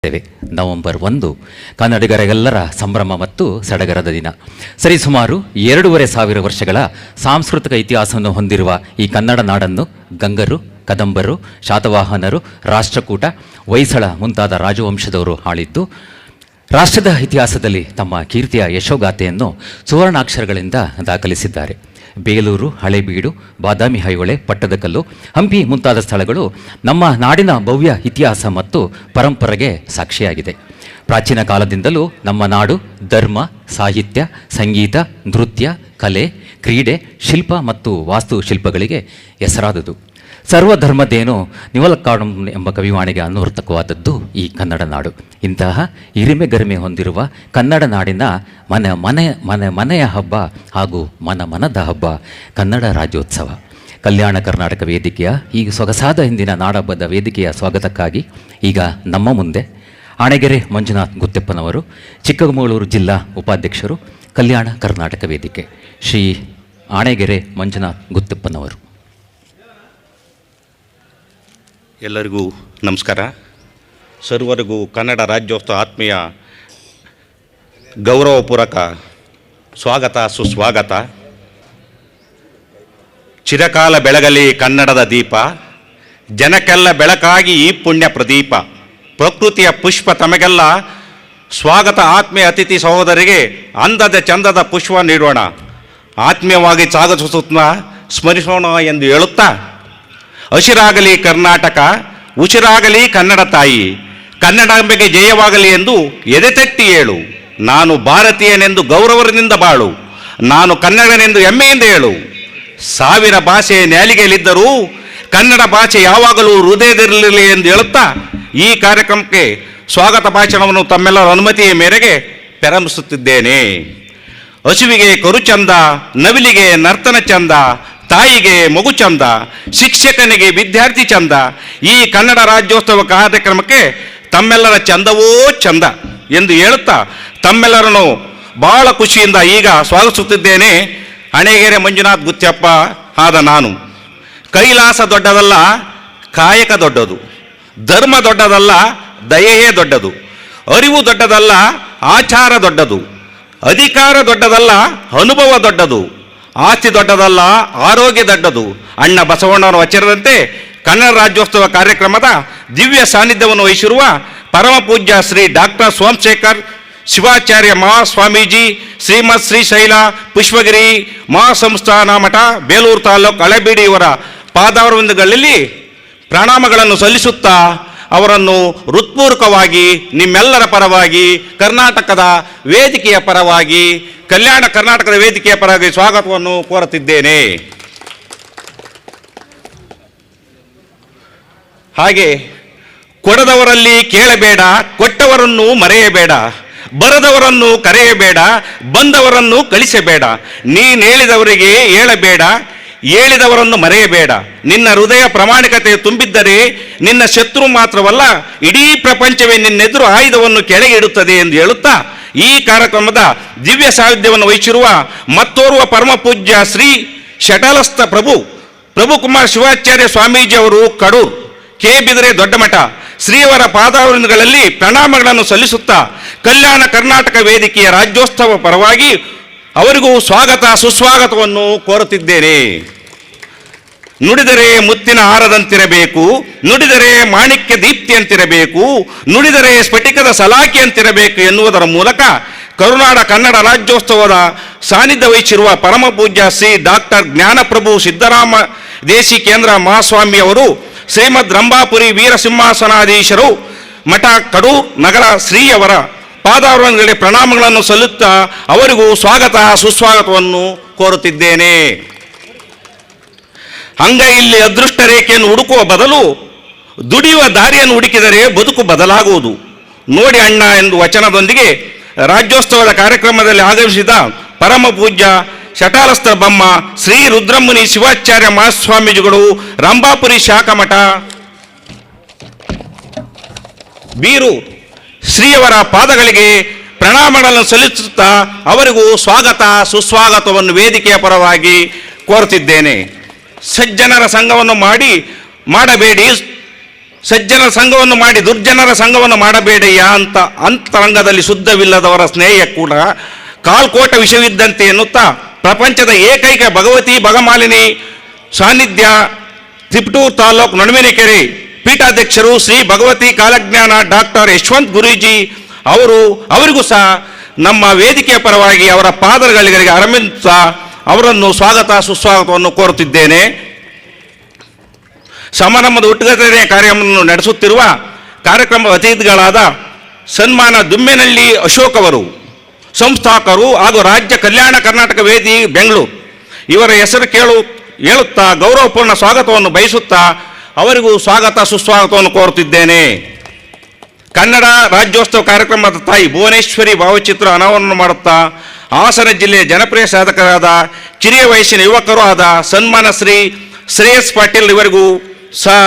November 1 ಕನ್ನಡಿಗರೆಲ್ಲರ ಸಂಭ್ರಮ ಮತ್ತು ಸಡಗರದ ದಿನ. ಸರಿಸುಮಾರು 2,500 ವರ್ಷಗಳ ಸಾಂಸ್ಕೃತಿಕ ಇತಿಹಾಸವನ್ನು ಹೊಂದಿರುವ ಈ ಕನ್ನಡ ನಾಡನ್ನು ಗಂಗರು, ಕದಂಬರು, ಶಾತವಾಹನರು, ರಾಷ್ಟ್ರಕೂಟ, ಹೊಯ್ಸಳ ಮುಂತಾದ ರಾಜವಂಶದವರು ಆಳಿದ್ದು, ರಾಷ್ಟ್ರದ ಇತಿಹಾಸದಲ್ಲಿ ತಮ್ಮ ಕೀರ್ತಿಯ ಯಶೋಗಾಥೆಯನ್ನು ಸುವರ್ಣಾಕ್ಷರಗಳಿಂದ ದಾಖಲಿಸಿದ್ದಾರೆ. ಬೇಲೂರು, ಹಳೇಬೀಡು, ಬಾದಾಮಿ ಐಹೊಳೆ, ಪಟ್ಟದಕಲ್ಲು, ಹಂಪಿ ಮುಂತಾದ ಸ್ಥಳಗಳು ನಮ್ಮ ನಾಡಿನ ಭವ್ಯ ಇತಿಹಾಸ ಮತ್ತು ಪರಂಪರೆಗೆ ಸಾಕ್ಷಿಯಾಗಿದೆ. ಪ್ರಾಚೀನ ಕಾಲದಿಂದಲೂ ನಮ್ಮ ನಾಡು ಧರ್ಮ, ಸಾಹಿತ್ಯ, ಸಂಗೀತ, ನೃತ್ಯ, ಕಲೆ, ಕ್ರೀಡೆ, ಶಿಲ್ಪ ಮತ್ತು ವಾಸ್ತುಶಿಲ್ಪಗಳಿಗೆ ಹೆಸರಾದುದು. ಸರ್ವಧರ್ಮದೇನು ನಿವಲಕ್ಕಾಡು ಎಂಬ ಕವಿವಾಣಿಗೆ ಅನ್ವರ್ಥಕವಾದದ್ದು ಈ ಕನ್ನಡ ನಾಡು. ಇಂತಹ ಹಿರಿಮೆ ಗರಿಮೆ ಹೊಂದಿರುವ ಕನ್ನಡ ನಾಡಿನ ಮನೆಯ ಹಬ್ಬ ಹಾಗೂ ಮನದ ಹಬ್ಬ ಕನ್ನಡ ರಾಜ್ಯೋತ್ಸವ. ಕಲ್ಯಾಣ ಕರ್ನಾಟಕ ವೇದಿಕೆಯ ಈ ಸೊಗಸಾದ ಹಿಂದಿನ ನಾಡಹಬ್ಬದ ವೇದಿಕೆಯ ಸ್ವಾಗತಕ್ಕಾಗಿ ಈಗ ನಮ್ಮ ಮುಂದೆ ಆಣೆಗೆರೆ ಮಂಜುನಾಥ್ ಗುತ್ತೆಪ್ಪನವರು, ಚಿಕ್ಕಮಗಳೂರು ಜಿಲ್ಲಾ ಉಪಾಧ್ಯಕ್ಷರು, ಕಲ್ಯಾಣ ಕರ್ನಾಟಕ ವೇದಿಕೆ, ಶ್ರೀ ಆಣೆಗೆರೆ ಮಂಜುನಾಥ್ ಗುತ್ತೆಪ್ಪನವರು. ಎಲ್ಲರಿಗೂ ನಮಸ್ಕಾರ. ಸರ್ವರಿಗೂ ಕನ್ನಡ ರಾಜ್ಯೋತ್ಸವ ಆತ್ಮೀಯ ಗೌರವಪೂರ್ವಕ ಸ್ವಾಗತ, ಸುಸ್ವಾಗತ. ಚಿರಕಾಲ ಬೆಳಗಲಿ ಕನ್ನಡದ ದೀಪ, ಜನಕ್ಕೆಲ್ಲ ಬೆಳಕಾಗಿ ಈ ಪುಣ್ಯ ಪ್ರದೀಪ. ಪ್ರಕೃತಿಯ ಪುಷ್ಪ ತಮಗೆಲ್ಲ ಸ್ವಾಗತ. ಆತ್ಮೀಯ ಅತಿಥಿ ಸಹೋದರಿಗೆ ಅಂದದ ಚಂದದ ಪುಷ್ಪ ನೀಡೋಣ. ಆತ್ಮೀಯವಾಗಿ ಸ್ವಾಗತಿಸುತ್ತ ಸ್ಮರಿಸೋಣ ಎಂದು ಹೇಳುತ್ತಾ, ಹಸಿರಾಗಲಿ ಕರ್ನಾಟಕ, ಉಸಿರಾಗಲಿ ಕನ್ನಡ ತಾಯಿ, ಕನ್ನಡಾಂಬೆಗೆ ಜಯವಾಗಲಿ ಎಂದು ಎದೆತಟ್ಟಿ ಹೇಳು. ನಾನು ಭಾರತೀಯನೆಂದು ಗೌರವದಿಂದ ಬಾಳು, ನಾನು ಕನ್ನಡನೆಂದು ಹೆಮ್ಮೆಯಿಂದ ಹೇಳು. ಸಾವಿರ ಭಾಷೆ ನ್ಯಾಲಿಗೆಯಲ್ಲಿದ್ದರೂ ಕನ್ನಡ ಭಾಷೆ ಯಾವಾಗಲೂ ಹೃದಯದಲ್ಲಿರಲಿ ಎಂದು ಹೇಳುತ್ತಾ ಈ ಕಾರ್ಯಕ್ರಮಕ್ಕೆ ಸ್ವಾಗತ ಭಾಷಣವನ್ನು ತಮ್ಮೆಲ್ಲರ ಅನುಮತಿಯ ಮೇರೆಗೆ ಪ್ರಾರಂಭಿಸುತ್ತಿದ್ದೇನೆ. ಹಸುವಿಗೆ ಕರು ಚಂದ, ನವಿಲಿಗೆ ನರ್ತನ ಚಂದ, ತಾಯಿಗೆ ಮಗು ಚಂದ, ಶಿಕ್ಷಕನಿಗೆ ವಿದ್ಯಾರ್ಥಿ ಚಂದ. ಈ ಕನ್ನಡ ರಾಜ್ಯೋತ್ಸವ ಕಾರ್ಯಕ್ರಮಕ್ಕೆ ತಮ್ಮೆಲ್ಲರ ಚಂದವೋ ಚಂದ ಎಂದು ಹೇಳುತ್ತಾ ತಮ್ಮೆಲ್ಲರನ್ನು ಬಹಳ ಖುಷಿಯಿಂದ ಈಗ ಸ್ವಾಗತಿಸುತ್ತಿದ್ದೇನೆ. ಆಣೆಗೆರೆ ಮಂಜುನಾಥ್ ಗುತ್ತೆಪ್ಪ ಆದ ನಾನು. ಕೈಲಾಸ ದೊಡ್ಡದಲ್ಲ, ಕಾಯಕ ದೊಡ್ಡದು. ಧರ್ಮ ದೊಡ್ಡದಲ್ಲ, ದಯೆಯೇ ದೊಡ್ಡದು. ಅರಿವು ದೊಡ್ಡದಲ್ಲ, ಆಚಾರ ದೊಡ್ಡದು. ಅಧಿಕಾರ ದೊಡ್ಡದಲ್ಲ, ಅನುಭವ ದೊಡ್ಡದು. ಆಸ್ತಿ ದೊಡ್ಡದಲ್ಲ, ಆರೋಗ್ಯ ದೊಡ್ಡದು. ಅಣ್ಣ ಬಸವಣ್ಣವರ ವಚನದಂತೆ ಕನ್ನಡ ರಾಜ್ಯೋತ್ಸವ ಕಾರ್ಯಕ್ರಮದ ದಿವ್ಯ ಸಾನ್ನಿಧ್ಯವನ್ನು ವಹಿಸಿರುವ ಪರಮ ಪೂಜ್ಯ ಶ್ರೀ ಡಾಕ್ಟರ್ ಸೋಮಶೇಖರ್ ಶಿವಾಚಾರ್ಯ ಮಹಾಸ್ವಾಮೀಜಿ, ಶ್ರೀಮತ್ ಶ್ರೀಶೈಲ ಪುಷ್ಪಗಿರಿ ಮಹಾಸಂಸ್ಥಾನ ಮಠ, ಬೇಲೂರು ತಾಲೂಕು, ಹಳೇಬೀಡು ಇವರ ಪಾದಾರವಿಂದಗಳಲ್ಲಿ ಪ್ರಣಾಮಗಳನ್ನು ಸಲ್ಲಿಸುತ್ತಾ ಅವರನ್ನು ಹೃತ್ಪೂರ್ವಕವಾಗಿ ನಿಮ್ಮೆಲ್ಲರ ಪರವಾಗಿ, ಕರ್ನಾಟಕದ ವೇದಿಕೆಯ ಪರವಾಗಿ, ಕಲ್ಯಾಣ ಕರ್ನಾಟಕದ ವೇದಿಕೆಯ ಪರವಾಗಿ ಸ್ವಾಗತವನ್ನು ಕೋರುತ್ತಿದ್ದೇನೆ. ಹಾಗೆ ಕೊಡದವರಲ್ಲಿ ಕೇಳಬೇಡ, ಕೊಟ್ಟವರನ್ನು ಮರೆಯಬೇಡ, ಬರದವರನ್ನು ಕರೆಯಬೇಡ, ಬಂದವರನ್ನು ಕಳಿಸಬೇಡ. ನೀನು ಹೇಳಿದವರಿಗೆ ಹೇಳಬೇಡ, ಹೇಳಿದವರನ್ನು ಮರೆಯಬೇಡ. ನಿನ್ನ ಹೃದಯ ಪ್ರಾಮಾಣಿಕತೆ ತುಂಬಿದ್ದರೆ ನಿನ್ನ ಶತ್ರು ಮಾತ್ರವಲ್ಲ, ಇಡೀ ಪ್ರಪಂಚವೇ ನಿನ್ನೆದುರು ಆಯುಧವನ್ನು ಕೆಳಗೆ ಇಡುತ್ತದೆ ಎಂದು ಹೇಳುತ್ತಾ ಈ ಕಾರ್ಯಕ್ರಮದ ದಿವ್ಯ ಸಾನ್ನಿಧ್ಯವನ್ನು ವಹಿಸಿರುವ ಮತ್ತೋರ್ವ ಪರಮ ಪೂಜ್ಯ ಶ್ರೀ ಶಟಲಸ್ಥ ಪ್ರಭುಕುಮಾರ ಶಿವಾಚಾರ್ಯ ಸ್ವಾಮೀಜಿ ಅವರು, ಕಡೂರು, ಕೆ ಬಿದರೆ ದೊಡ್ಡಮಠ, ಶ್ರೀಯವರ ಪಾದಾರವಿಂದಗಳಲ್ಲಿ ಪ್ರಣಾಮಗಳನ್ನು ಸಲ್ಲಿಸುತ್ತಾ ಕಲ್ಯಾಣ ಕರ್ನಾಟಕ ವೇದಿಕೆಯ ರಾಜ್ಯೋತ್ಸವ ಪರವಾಗಿ ಅವರಿಗೂ ಸ್ವಾಗತ, ಸುಸ್ವಾಗತವನ್ನು ಕೋರುತ್ತಿದ್ದೇನೆ. ನುಡಿದರೆ ಮುತ್ತಿನ ಹಾರದಂತಿರಬೇಕು, ನುಡಿದರೆ ಮಾಣಿಕ್ಯ ದೀಪ್ತಿಯಂತಿರಬೇಕು, ನುಡಿದರೆ ಸ್ಫಟಿಕದ ಸಲಾಖಿ ಅಂತಿರಬೇಕು ಎನ್ನುವುದರ ಮೂಲಕ ಕರುನಾಡ ಕನ್ನಡ ರಾಜ್ಯೋತ್ಸವದ ಸಾನ್ನಿಧ್ಯ ವಹಿಸಿರುವ ಪರಮ ಪೂಜ್ಯ ಶ್ರೀ ಡಾಕ್ಟರ್ ಜ್ಞಾನಪ್ರಭು ಸಿದ್ದರಾಮ ದೇಶಿ ಕೇಂದ್ರ ಮಹಾಸ್ವಾಮಿ ಅವರು, ಶ್ರೀಮದ್ ರಂಭಾಪುರಿ ವೀರಸಿಂಹಾಸನಾಧೀಶರು ಮಠ, ಕಡೂರು ನಗರ ಶ್ರೀಯವರ ಪಾದಾರವಿಂದಗಳಿಗೆ ಪ್ರಣಾಮಗಳನ್ನು ಸಲ್ಲುತ್ತಾ ಅವರಿಗೂ ಸ್ವಾಗತ, ಸುಸ್ವಾಗತವನ್ನು ಕೋರುತ್ತಿದ್ದೇನೆ. ಅಂಗೈಯಲ್ಲಿ ಅದೃಷ್ಟ ರೇಖೆಯನ್ನು ಹುಡುಕುವ ಬದಲು ದುಡಿಯುವ ದಾರಿಯನ್ನು ಹುಡುಕಿದರೆ ಬದುಕು ಬದಲಾಗುವುದು. ನೋಡಿ ಅಣ್ಣ ಎಂದು ವಚನದೊಂದಿಗೆ ರಾಜ್ಯೋತ್ಸವದ ಕಾರ್ಯಕ್ರಮದಲ್ಲಿ ಆಗಮಿಸಿದ ಪರಮ ಪೂಜ್ಯ ಶಟಾಲಸ್ಥ ಬಮ್ಮ ಶ್ರೀ ರುದ್ರಮುನಿ ಶಿವಾಚಾರ್ಯ ಮಹಾಸ್ವಾಮೀಜಿಗಳು, ರಂಭಾಪುರಿ ಶಾಖಮಠ, ಬೀರು ಶ್ರೀಯವರ ಪಾದಗಳಿಗೆ ಪ್ರಣಾಮಗಳನ್ನು ಸಲ್ಲಿಸುತ್ತಾ ಅವರಿಗೂ ಸ್ವಾಗತ, ಸುಸ್ವಾಗತವನ್ನು ವೇದಿಕೆಯ ಪರವಾಗಿ ಕೋರುತ್ತಿದ್ದೇನೆ. ಸಜ್ಜನರ ಸಂಘವನ್ನು ಮಾಡಬೇಡಿ, ಸಜ್ಜನ ಸಂಘವನ್ನು ಮಾಡಿ ದುರ್ಜನರ ಸಂಘವನ್ನು ಮಾಡಬೇಡಯ್ಯ ಅಂತ ಅಂತರಂಗದಲ್ಲಿ ಶುದ್ಧವಿಲ್ಲದವರ ಸ್ನೇಹ ಕೂಡ ಕಾಲ್ಕೋಟ ವಿಷವಿದ್ದಂತೆ ಎನ್ನುತ್ತಾ ಪ್ರಪಂಚದ ಏಕೈಕ ಭಗವತಿ ಭಗಮಾಲಿನಿ ಸಾನ್ನಿಧ್ಯ ತಿಪಟೂರು ತಾಲೂಕು ನಡುವಿನಕೆರೆ ಪೀಠಾಧ್ಯಕ್ಷರು ಶ್ರೀ ಭಗವತಿ ಕಾಲಜ್ಞಾನ ಡಾಕ್ಟರ್ ಯಶವಂತ್ ಗುರೂಜಿ ಅವರಿಗೂ ಸಹ ನಮ್ಮ ವೇದಿಕೆಯ ಪರವಾಗಿ ಅವರ ಪಾದಗಳಿಗೆ ಅರಮಿಸುತ್ತಾ ಅವರನ್ನು ಸ್ವಾಗತ ಸುಸ್ವಾಗತವನ್ನು ಕೋರುತ್ತಿದ್ದೇನೆ. ಸಮಾರಂಭದ ಉದ್ಘಾಟನೆಯ ಕಾರ್ಯಕ್ರಮವನ್ನು ನಡೆಸುತ್ತಿರುವ ಕಾರ್ಯಕ್ರಮದ ಅತಿಥಿಗಳಾದ ಸನ್ಮಾನ ದುಮ್ಮೇನಹಳ್ಳಿ ಅಶೋಕ್ ಅವರು, ಸಂಸ್ಥಾಪಕರು ಹಾಗೂ ರಾಜ್ಯ ಕಲ್ಯಾಣ ಕರ್ನಾಟಕ ವೇದಿ ಬೆಂಗಳೂರು, ಇವರ ಹೆಸರು ಹೇಳುತ್ತಾ ಗೌರವಪೂರ್ಣ ಸ್ವಾಗತವನ್ನು ಬಯಸುತ್ತಾ ಅವರಿಗೂ ಸ್ವಾಗತ ಸುಸ್ವಾಗತವನ್ನು ಕೋರುತ್ತಿದ್ದೇನೆ. ಕನ್ನಡ ರಾಜ್ಯೋತ್ಸವ ಕಾರ್ಯಕ್ರಮದ ತಾಯಿ ಭುವನೇಶ್ವರಿ ಭಾವಚಿತ್ರ ಅನಾವರಣ ಮಾಡುತ್ತಾ ಹಾಸನ ಜಿಲ್ಲೆಯ ಜನಪ್ರಿಯ ಸಾಧಕರಾದ ಕಿರಿಯ ವಯಸ್ಸಿನ ಯುವಕರು ಆದ ಸನ್ಮಾನ ಶ್ರೀ ಶ್ರೇಯಸ್ ಪಾಟೀಲ್ ಇವರಿಗೂ ಸಹ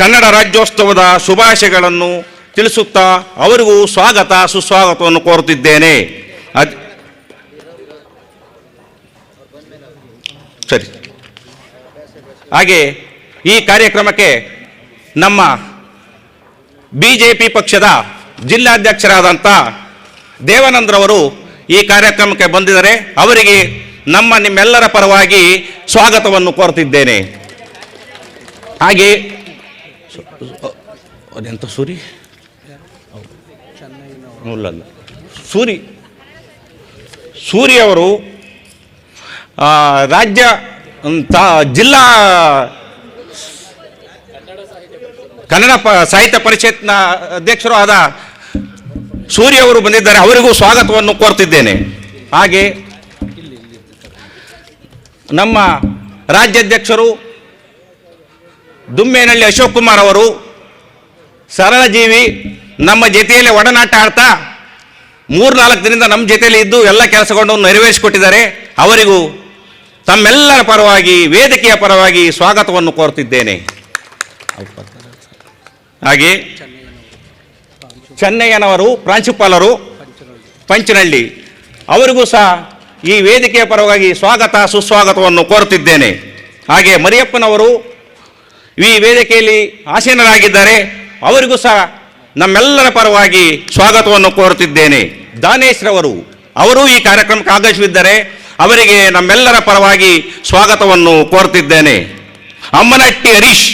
ಕನ್ನಡ ರಾಜ್ಯೋತ್ಸವದ ಶುಭಾಶಯಗಳನ್ನು ತಿಳಿಸುತ್ತಾ ಅವರಿಗೂ ಸ್ವಾಗತ ಸುಸ್ವಾಗತವನ್ನು ಕೋರುತ್ತಿದ್ದೇನೆ. ಸರಿ. ಹಾಗೆ ಈ ಕಾರ್ಯಕ್ರಮಕ್ಕೆ ನಮ್ಮ ಬಿಜೆಪಿ ಪಕ್ಷದ ಜಿಲ್ಲಾಧ್ಯಕ್ಷರಾದಂಥ ದೇವಾನಂದ್ರವರು ಈ ಕಾರ್ಯಕ್ರಮಕ್ಕೆ ಬಂದಿದ್ದಾರೆ. ಅವರಿಗೆ ನಿಮ್ಮೆಲ್ಲರ ಪರವಾಗಿ ಸ್ವಾಗತವನ್ನು ಕೋರುತ್ತಿದ್ದೇನೆ. ಹಾಗೆ ಅದೆಂತ ಸೂರಿ ಅವರು ರಾಜ್ಯ ಜಿಲ್ಲಾ ಕನ್ನಡ ಸಾಹಿತ್ಯ ಪರಿಷತ್ನ ಅಧ್ಯಕ್ಷರು ಆದ ಸೂರ್ಯ ಅವರು ಬಂದಿದ್ದಾರೆ. ಅವರಿಗೂ ಸ್ವಾಗತವನ್ನು ಕೋರ್ತಿದ್ದೇನೆ. ಹಾಗೆ ನಮ್ಮ ರಾಜ್ಯಾಧ್ಯಕ್ಷರು ದುಮ್ಮೇನಹಳ್ಳಿ ಅಶೋಕ್ ಕುಮಾರ್ ಅವರು ಸರಳ ಜೀವಿ, ನಮ್ಮ ಜೊತೆಯಲ್ಲಿ ಒಡನಾಟ ಆಡ್ತಾ 3-4 ದಿನದಿಂದ ನಮ್ಮ ಜೊತೆಯಲ್ಲಿ ಇದ್ದು ಎಲ್ಲ ಕೆಲಸಗಳನ್ನು ನೆರವೇರಿಸಿಕೊಟ್ಟಿದ್ದಾರೆ. ಅವರಿಗೂ ತಮ್ಮೆಲ್ಲರ ಪರವಾಗಿ ವೇದಿಕೆಯ ಪರವಾಗಿ ಸ್ವಾಗತವನ್ನು ಕೋರುತ್ತಿದ್ದೇನೆ. ಹಾಗೆ ಚೆನ್ನಯ್ಯನವರು ಪ್ರಾಂಶುಪಾಲರು ಪಂಚನಹಳ್ಳಿ, ಅವರಿಗೂ ಸಹ ಈ ವೇದಿಕೆಯ ಪರವಾಗಿ ಸ್ವಾಗತ ಸುಸ್ವಾಗತವನ್ನು ಕೋರುತ್ತಿದ್ದೇನೆ. ಹಾಗೆ ಮರಿಯಪ್ಪನವರು ಈ ವೇದಿಕೆಯಲ್ಲಿ ಆಸೀನರಾಗಿದ್ದಾರೆ. ಅವರಿಗೂ ಸಹ ನಮ್ಮೆಲ್ಲರ ಪರವಾಗಿ ಸ್ವಾಗತವನ್ನು ಕೋರುತ್ತಿದ್ದೇನೆ. ದಾನೇಶ್ ಅವರು ಈ ಕಾರ್ಯಕ್ರಮಕ್ಕೆ ಆಗಮಿಸಿದ್ದಾರೆ. ಅವರಿಗೆ ನಮ್ಮೆಲ್ಲರ ಪರವಾಗಿ ಸ್ವಾಗತವನ್ನು ಕೋರುತ್ತಿದ್ದೇನೆ. ಅಮ್ಮನಹಟ್ಟಿ ಹರೀಶ್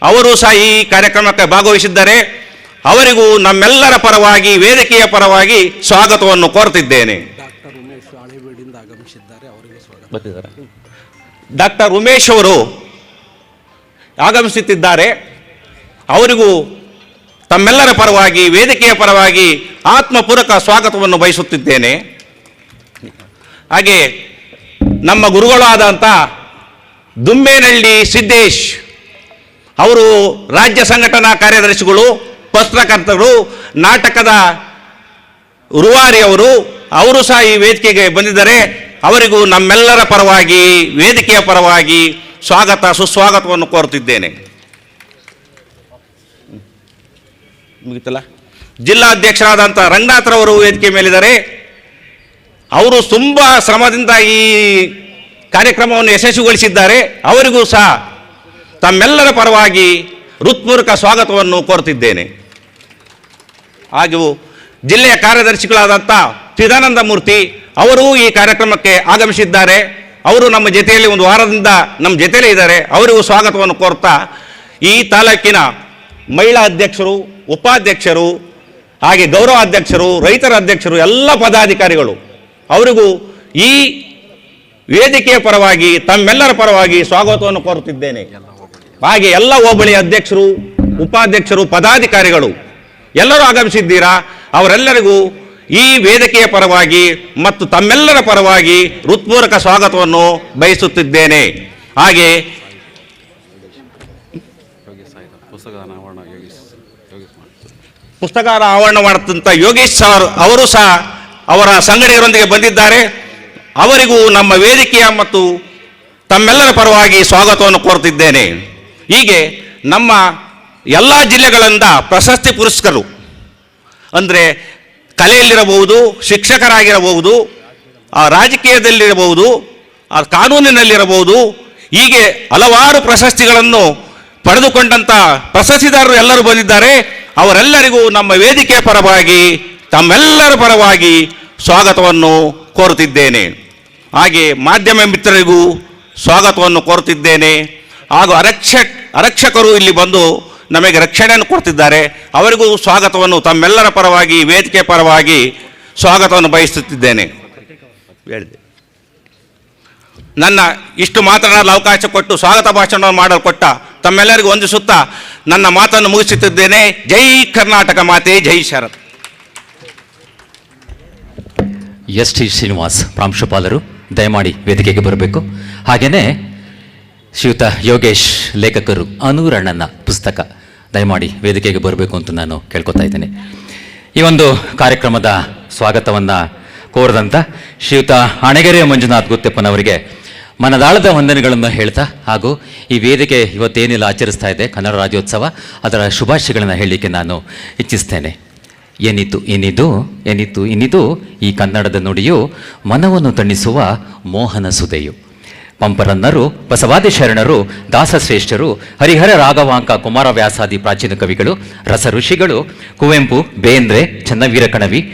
ಅವರು ಸಹ ಈ ಕಾರ್ಯಕ್ರಮಕ್ಕೆ ಭಾಗವಹಿಸಿದ್ದಾರೆ. ಅವರಿಗೂ ನಮ್ಮೆಲ್ಲರ ಪರವಾಗಿ ವೇದಿಕೆಯ ಪರವಾಗಿ ಸ್ವಾಗತವನ್ನು ಕೋರುತ್ತಿದ್ದೇನೆ. ಡಾಕ್ಟರ್ ಉಮೇಶ್ ಅವರು ಆಗಮಿಸುತ್ತಿದ್ದಾರೆ. ಅವರಿಗೂ ತಮ್ಮೆಲ್ಲರ ಪರವಾಗಿ ವೇದಿಕೆಯ ಪರವಾಗಿ ಆತ್ಮಪೂರ್ವಕ ಸ್ವಾಗತವನ್ನು ಬಯಸುತ್ತಿದ್ದೇನೆ. ಹಾಗೆ ನಮ್ಮ ಗುರುಗಳಾದಂಥ ದುಮ್ಮೇನಹಳ್ಳಿ ಸಿದ್ದೇಶ್ ಅವರು ರಾಜ್ಯ ಸಂಘಟನಾ ಕಾರ್ಯದರ್ಶಿಗಳು, ಪತ್ರಕರ್ತರು, ನಾಟಕದ ರೂವಾರಿ ಅವರು ಸಹ ಈ ವೇದಿಕೆಗೆ ಬಂದಿದ್ದಾರೆ. ಅವರಿಗೂ ನಮ್ಮೆಲ್ಲರ ಪರವಾಗಿ ವೇದಿಕೆಯ ಪರವಾಗಿ ಸ್ವಾಗತ ಸುಸ್ವಾಗತವನ್ನು ಕೋರುತ್ತಿದ್ದೇನೆ. ಮುಗಿತಲ್ಲ. ಜಿಲ್ಲಾಧ್ಯಕ್ಷರಾದಂಥ ರಂಗನಾಥರವರು ವೇದಿಕೆ ಮೇಲಿದ್ದಾರೆ. ಅವರು ತುಂಬ ಶ್ರಮದಿಂದ ಈ ಕಾರ್ಯಕ್ರಮವನ್ನು ಯಶಸ್ವಿಗೊಳಿಸಿದ್ದಾರೆ. ಅವರಿಗೂ ಸಹ ತಮ್ಮೆಲ್ಲರ ಪರವಾಗಿ ಹೃತ್ಪೂರ್ವಕ ಸ್ವಾಗತವನ್ನು ಕೋರುತ್ತಿದ್ದೇನೆ. ಹಾಗೂ ಜಿಲ್ಲೆಯ ಕಾರ್ಯದರ್ಶಿಗಳಾದಂಥ ಚಿದಾನಂದ ಮೂರ್ತಿ ಅವರು ಈ ಕಾರ್ಯಕ್ರಮಕ್ಕೆ ಆಗಮಿಸಿದ್ದಾರೆ. ಅವರು ನಮ್ಮ ಜೊತೆಯಲ್ಲಿ ಒಂದು ವಾರದಿಂದ ನಮ್ಮ ಜೊತೆಯಲ್ಲೇ ಇದ್ದಾರೆ. ಅವರಿಗೂ ಸ್ವಾಗತವನ್ನು ಕೋರ್ತಾ ಈ ತಾಲೂಕಿನ ಮಹಿಳಾ ಅಧ್ಯಕ್ಷರು, ಉಪಾಧ್ಯಕ್ಷರು, ಹಾಗೆ ಗೌರವ ಅಧ್ಯಕ್ಷರು, ರೈತರ ಅಧ್ಯಕ್ಷರು, ಎಲ್ಲ ಪದಾಧಿಕಾರಿಗಳು ಅವರಿಗೂ ಈ ವೇದಿಕೆಯ ಪರವಾಗಿ ತಮ್ಮೆಲ್ಲರ ಪರವಾಗಿ ಸ್ವಾಗತವನ್ನು ಕೋರುತ್ತಿದ್ದೇನೆ. ಹಾಗೆ ಎಲ್ಲ ಹೋಬಳಿ ಅಧ್ಯಕ್ಷರು, ಉಪಾಧ್ಯಕ್ಷರು, ಪದಾಧಿಕಾರಿಗಳು ಎಲ್ಲರೂ ಆಗಮಿಸಿದ್ದೀರಾ. ಅವರೆಲ್ಲರಿಗೂ ಈ ವೇದಿಕೆಯ ಪರವಾಗಿ ಮತ್ತು ತಮ್ಮೆಲ್ಲರ ಪರವಾಗಿ ಹೃತ್ಪೂರ್ವಕ ಸ್ವಾಗತವನ್ನು ಬಯಸುತ್ತಿದ್ದೇನೆ. ಹಾಗೆ ಪುಸ್ತಕ ಅನಾವರಣ ಮಾಡುತ್ತಂಥ ಯೋಗೇಶ್ ಅವರು ಸಹ ಅವರ ಸಂಘಟನೆಯರೊಂದಿಗೆ ಬಂದಿದ್ದಾರೆ. ಅವರಿಗೂ ನಮ್ಮ ವೇದಿಕೆಯ ಮತ್ತು ತಮ್ಮೆಲ್ಲರ ಪರವಾಗಿ ಸ್ವಾಗತವನ್ನು ಕೋರುತ್ತಿದ್ದೇನೆ. ಹೀಗೆ ನಮ್ಮ ಎಲ್ಲ ಜಿಲ್ಲೆಗಳಿಂದ ಪ್ರಶಸ್ತಿ ಪುರಸ್ಕರು ಅಂದರೆ ಕಲೆಯಲ್ಲಿರಬಹುದು, ಶಿಕ್ಷಕರಾಗಿರಬಹುದು, ರಾಜಕೀಯದಲ್ಲಿರಬಹುದು, ಕಾನೂನಿನಲ್ಲಿರಬಹುದು, ಹೀಗೆ ಹಲವಾರು ಪ್ರಶಸ್ತಿಗಳನ್ನು ಪಡೆದುಕೊಂಡಂಥ ಪ್ರಶಸ್ತಿದಾರರು ಎಲ್ಲರೂ ಬಂದಿದ್ದಾರೆ. ಅವರೆಲ್ಲರಿಗೂ ನಮ್ಮ ವೇದಿಕೆ ಪರವಾಗಿ ತಮ್ಮೆಲ್ಲರ ಪರವಾಗಿ ಸ್ವಾಗತವನ್ನು ಕೋರುತ್ತಿದ್ದೇನೆ. ಹಾಗೆ ಮಾಧ್ಯಮ ಮಿತ್ರರಿಗೂ ಸ್ವಾಗತವನ್ನು ಕೋರುತ್ತಿದ್ದೇನೆ. ಹಾಗೂ ಆರಕ್ಷಕರು ಇಲ್ಲಿ ಬಂದು ನಮಗೆ ರಕ್ಷಣೆಯನ್ನು ಕೊಡ್ತಿದ್ದಾರೆ. ಅವರಿಗೂ ಸ್ವಾಗತವನ್ನು ತಮ್ಮೆಲ್ಲರ ಪರವಾಗಿ ವೇದಿಕೆ ಪರವಾಗಿ ಸ್ವಾಗತವನ್ನು ಬಯಸುತ್ತಿದ್ದೇನೆ. ಹೇಳಿದೆ ನನ್ನ ಇಷ್ಟು ಮಾತನಾಡಲು ಅವಕಾಶ ಕೊಟ್ಟು ಸ್ವಾಗತ ಭಾಷಣವನ್ನು ಮಾಡಲು ಕೊಟ್ಟ ತಮ್ಮೆಲ್ಲರಿಗೂ ವಂದಿಸುತ್ತಾ ನನ್ನ ಮಾತನ್ನು ಮುಗಿಸುತ್ತಿದ್ದೇನೆ. ಜೈ ಕರ್ನಾಟಕ ಮಾತೆ, ಜೈ ಶರತ್. ಎಸ್ ಟಿ ಶ್ರೀನಿವಾಸ್ ಪ್ರಾಂಶುಪಾಲರು ದಯಮಾಡಿ ವೇದಿಕೆಗೆ ಬರಬೇಕು. ಹಾಗೆಯೇ ಶ್ರೀಯುತ ಯೋಗೇಶ್ ಲೇಖಕರು ಅನೂರಣ್ಣನ ಪುಸ್ತಕ ದಯಮಾಡಿ ವೇದಿಕೆಗೆ ಬರಬೇಕು ಅಂತ ನಾನು ಕೇಳ್ಕೊತಾ ಇದ್ದೇನೆ. ಈ ಒಂದು ಕಾರ್ಯಕ್ರಮದ ಸ್ವಾಗತವನ್ನು ಕೋರಿದಂಥ ಶ್ರೀಯುತ ಅಣಗೆರೆ ಮಂಜುನಾಥ್ ಗುತ್ತೆಪ್ಪನವರಿಗೆ ಮನದಾಳದ ವಂದನೆಗಳನ್ನು ಹೇಳ್ತಾ, ಹಾಗೂ ಈ ವೇದಿಕೆ ಇವತ್ತೇನೆಲ್ಲ ಆಚರಿಸ್ತಾ ಇದೆ ಕನ್ನಡ ರಾಜ್ಯೋತ್ಸವ, ಅದರ ಶುಭಾಶಯಗಳನ್ನು ಹೇಳಲಿಕ್ಕೆ ನಾನು ಇಚ್ಛಿಸ್ತೇನೆ. ಏನಿದು ಈ ಕನ್ನಡದ ನುಡಿಯು ಮನವನ್ನು ತಣಿಸುವ ಮೋಹನ ಸುದೆಯು. ಪಂಪರನ್ನರು, ಬಸವಾದಿ ಶರಣರು, ದಾಸಶ್ರೇಷ್ಠರು, ಹರಿಹರ ರಾಘವಾಂಕ, ಕುಮಾರವ್ಯಾಸಾದಿ ಪ್ರಾಚೀನ ಕವಿಗಳು, ರಸ ಋಷಿಗಳು, ಕುವೆಂಪು, ಬೇಂದ್ರೆ, ಚನ್ನವೀರ ಕಣವಿ,